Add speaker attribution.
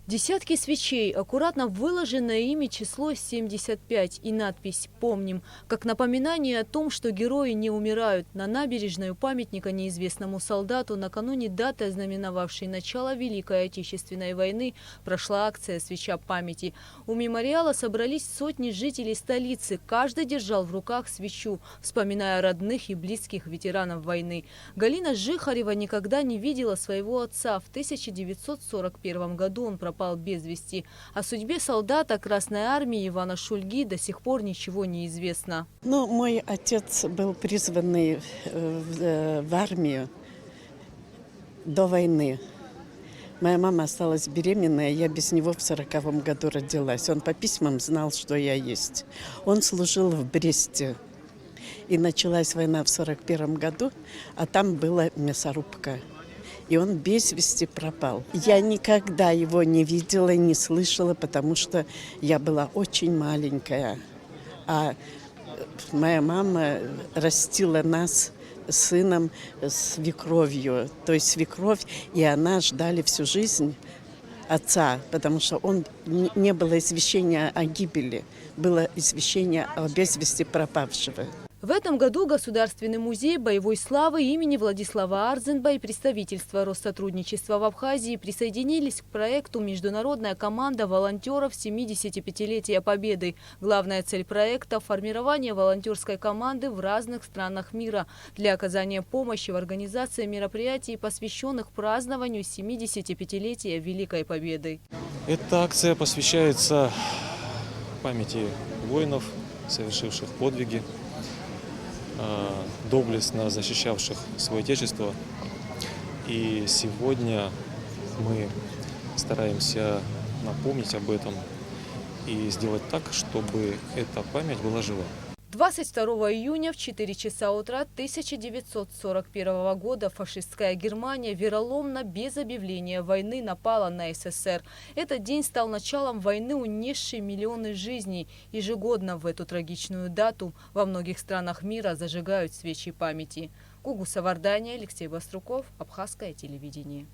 Speaker 1: Десятки свечей, аккуратно выложенное ими число 75 и надпись «Помним», как напоминание о том, что герои не умирают. На набережной у памятника неизвестному солдату накануне даты, ознаменовавшей начало Великой Отечественной войны, прошла акция «Свеча памяти». У мемориала собрались сотни жителей столицы. Каждый держал в руках свечу, вспоминая родных и близких ветеранов войны. Галина Жихарева никогда не видела своего отца. В 1941 году он пропал без вести. О судьбе солдата Красной Армии Ивана Шульги до сих пор ничего не известно.
Speaker 2: Мой отец был призванный в армию до войны. Моя мама осталась беременная, я без него в 1940 году родилась. Он по письмам знал, что я есть. Он служил в Бресте. И началась война в 1941 году, а там была мясорубка. И он без вести пропал. Я никогда его не видела и не слышала, потому что я была очень маленькая. А моя мама растила нас с сыном свекровью. То есть свекровь и она ждали всю жизнь отца, потому что не было извещения о гибели, было извещение о без вести пропавшего.
Speaker 1: В этом году Государственный музей боевой славы имени Владислава Арзенба и представительство Россотрудничества в Абхазии присоединились к проекту «Международная команда волонтеров 75-летия Победы». Главная цель проекта – формирование волонтерской команды в разных странах мира для оказания помощи в организации мероприятий, посвященных празднованию 75-летия Великой Победы.
Speaker 3: Эта акция посвящается памяти воинов, совершивших подвиги, доблестно защищавших свое отечество. И сегодня мы стараемся напомнить об этом и сделать так, чтобы эта память была жива.
Speaker 1: 22 июня в 4 часа утра 1941 года фашистская Германия вероломно, без объявления войны, напала на СССР. Этот день стал началом войны, унесшей миллионы жизней. Ежегодно в эту трагичную дату во многих странах мира зажигают свечи памяти. Гугу Савардания, Алексей Баструков, Абхазское телевидение.